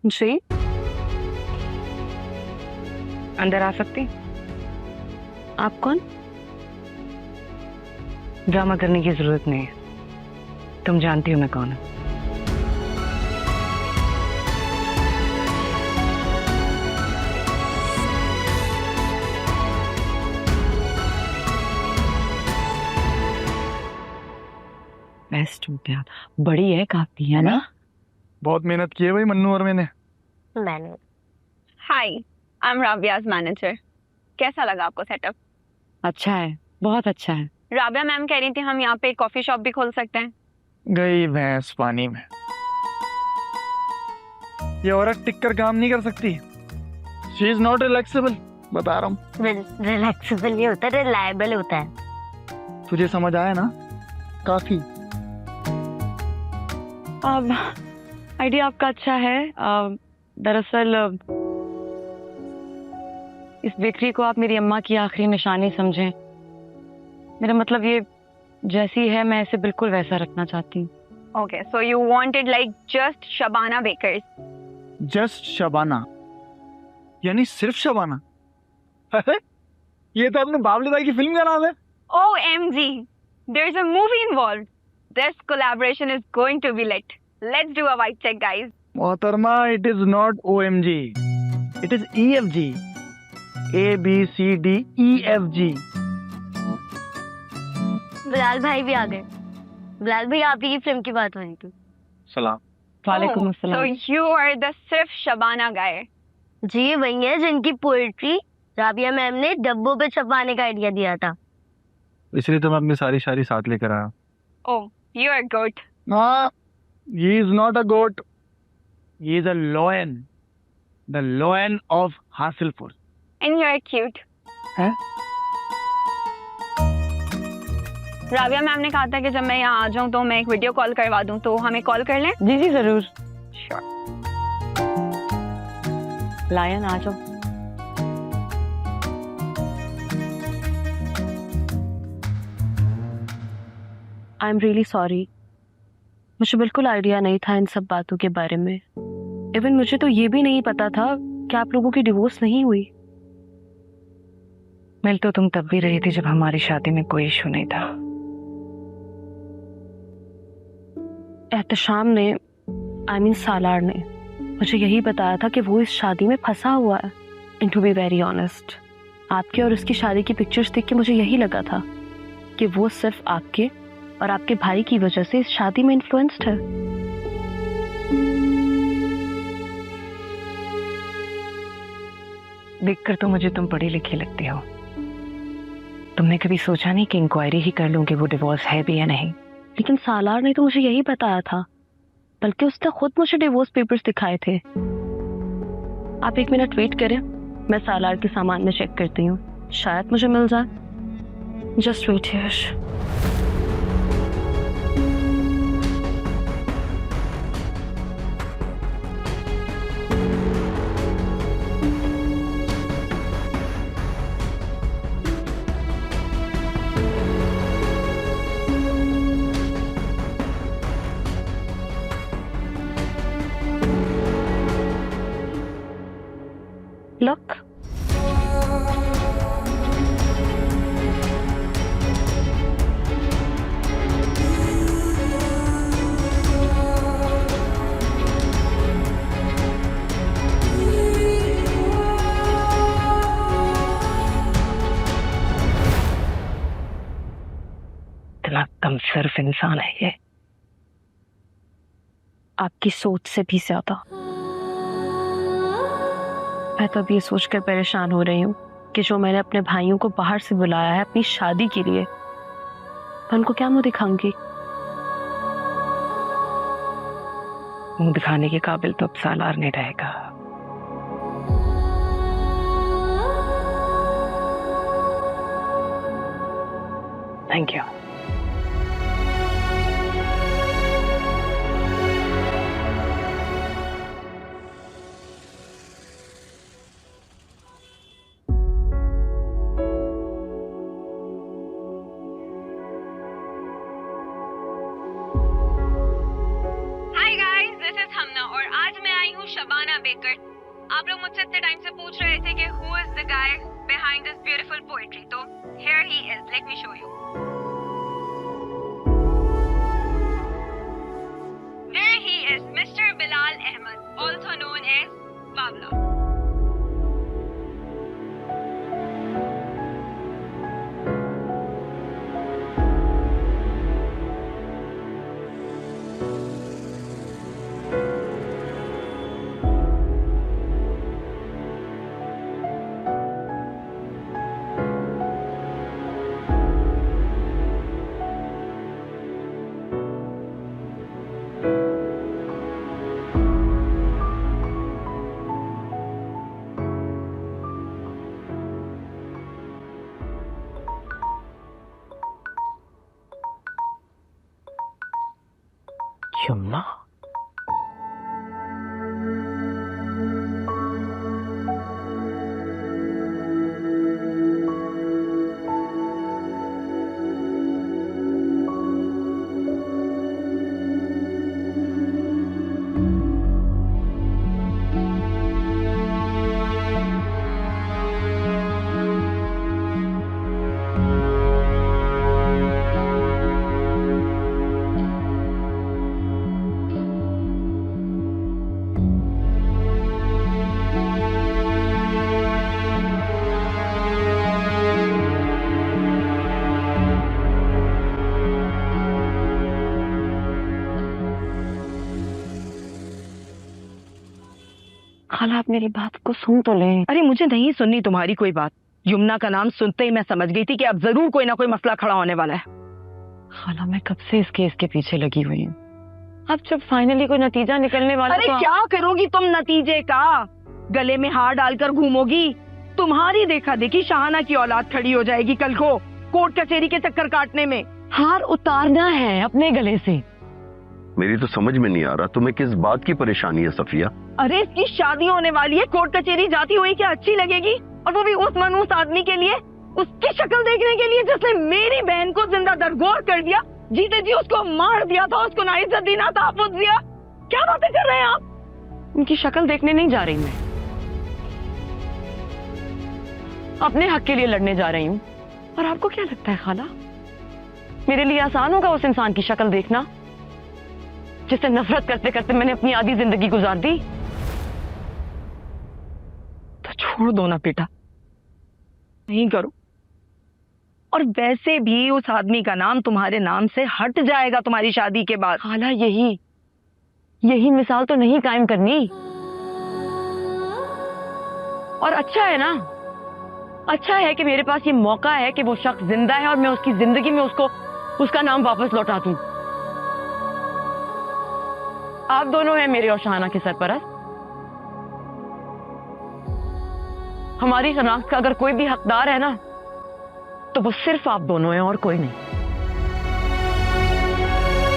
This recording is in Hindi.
जी, अंदर आ सकती? आप कौन? ड्रामा करने की जरूरत नहीं है, तुम जानती हो मैं कौन हूँ। बेस्ट हो गया, बड़ी है काफी, है ना? बहुत मेहनत की है भाई मन्नू और मैंने। मैंने। हाय, आई एम राबियाज मैनेजर। कैसा लगा आपको सेटअप? अच्छा है, बहुत अच्छा है। राबिया मैम कह रही थी हम यहाँ पे एक कॉफी शॉप भी खोल सकते हैं। गई भैंस पानी में। ये औरत टिक कर काम नहीं कर सकती। शी इज नॉट रिलैक्सेबल, बता रहा हूँ। रिलैक्सेबल नहीं होता, रिलायबल होता है। तुझे समझ आया ना? काफी। अब आइडिया आपका अच्छा है। दरअसल इस बेकरी को आप मेरी अम्मा की आखिरी निशानी समझें। मेरा मतलब ये जैसी है मैं इसे बिल्कुल वैसा रखना चाहती हूँ। Okay, so you wanted like just Shabana bakers. Just Shabana यानी सिर्फ शबाना? अरे ये तो अपने बाबले दाई की फिल्म का नाम है। OMG, there's a movie involved. This collaboration is going to be lit. Let's do a vibe check, guys. मोहतरमा, it is not OMG, it is EFG। ABCDEFG। Bilal भाई भी आ गए। बिलाल भाई, आप ही की फिल्म की बात हो रही थी। सलाम। वालेकुम So अस्सलाम। you are the सिर्फ शबाना guy. जी, वही है जिनकी पोएट्री राबिया मैम ने डब्बों पे छपवाने का आइडिया दिया था। इसलिए तो मैं अपनी सारी शायरी साथ लेकर आया। Oh, you are good. हाँ, he is not a goat. He is a lion. The lion of Hasilpur. And you are cute. हैं? राबिया मैम ने कहा था कि जब मैं यहाँ आ जाऊँ तो मैं एक वीडियो कॉल करवा दूँ, तो हमें कॉल कर लें? जी जी जरूर। Sure. लायन आ जाओ। I am really sorry. मुझे बिल्कुल आइडिया नहीं था इन सब बातों के बारे में। इवन मुझे तो ये भी नहीं पता था कि आप लोगों की डिवोर्स नहीं हुई। मिल तो तुम तब भी रही थी जब हमारी शादी में कोई इशू नहीं था। एहतशाम ने, आई मीन सालार ने, मुझे यही बताया था कि वो इस शादी में फंसा हुआ है। And to be very honest, आपके और उसकी शादी की पिक्चर्स देख के मुझे यही लगा था कि वो सिर्फ आपके और आपके भाई की वजह से इस शादी में इन्फ्लुएंस्ड है। देखकर तो मुझे तुम पढ़ी लिखी लगती हो। तुमने कभी सोचा नहीं कि इंक्वायरी ही कर लूं कि वो डिवोर्स है भी या नहीं? लेकिन सालार ने तो मुझे यही बताया था, बल्कि उसने खुद मुझे डिवोर्स पेपर्स दिखाए थे। आप एक मिनट वेट करें, मैं सालार के सामान में चेक करती हूँ, शायद मुझे मिल जाए। Just wait here. Look. इतना कमसर्फ इंसान है ये। आपकी सोच से भी ज्यादा। मैं तो अब ये सोचकर परेशान हो रही हूँ कि जो मैंने अपने भाइयों को बाहर से बुलाया है अपनी शादी के लिए, मैं उनको क्या मुंह दिखाऊंगी? मुंह दिखाने के काबिल तो अब सालार नहीं रहेगा। Thank you. Hi guys, this is हमना और आज मैं आई हूँ शबाना शाहाना बेकर। आप लोग मुझसे इतने टाइम से पूछ रहे थे कि who is the guy behind this beautiful poetry, तो here he is, let me show you. There he is, Mr. Bilal Ahmed, also known as Babla. Yamuna, खाला आप मेरी बात को सुन तो लें। अरे मुझे नहीं सुननी तुम्हारी कोई बात। यमुना का नाम सुनते ही मैं समझ गई थी कि अब जरूर कोई ना कोई मसला खड़ा होने वाला है। खाला मैं कब से इस केस के पीछे लगी हुई हूँ। अब जब फाइनली कोई नतीजा निकलने वाला अरे तो क्या करोगी तुम नतीजे का? गले में हार डालकर घूमोगी? तुम्हारी देखा देखी शाहाना की औलाद खड़ी हो जाएगी कल को कोर्ट कचहरी के चक्कर काटने में। हार उतारना है अपने गले से। मेरी तो समझ में नहीं आ रहा तुम्हें किस बात की परेशानी है सफिया। अरे इसकी शादी होने वाली है, कोर्ट कचहरी जाती हुई क्या अच्छी लगेगी? और वो भी उस मनहूस आदमी के लिए, उसकी शक्ल देखने के लिए जिसने मेरी बहन को जिंदा दरगोर कर दिया, जीते जी उसको मार दिया था, उसको ना इज्जत दी ना तहफ्फुज़ दिया। क्या बातें कर रहे हैं आप? उनकी शक्ल देखने नहीं जा रही मैं, अपने हक के लिए लड़ने जा रही हूँ। और आपको क्या लगता है खाला, मेरे लिए आसान होगा उस इंसान की शक्ल देखना जिससे नफरत करते करते मैंने अपनी आधी जिंदगी गुजार दी? तो छोड़ दो ना बेटा, नहीं करो। और वैसे भी उस आदमी का नाम तुम्हारे नाम से हट जाएगा तुम्हारी शादी के बाद। खाला यही मिसाल तो नहीं कायम करनी। और अच्छा है ना, अच्छा है कि मेरे पास ये मौका है कि वो शख्स जिंदा है और मैं उसकी जिंदगी में उसका नाम वापस लौटा दूं। आप दोनों हैं मेरे और शाहाना के सरपरस्त। हमारी शनाख्त का अगर कोई भी हकदार है ना, तो वो सिर्फ आप दोनों हैं और कोई नहीं।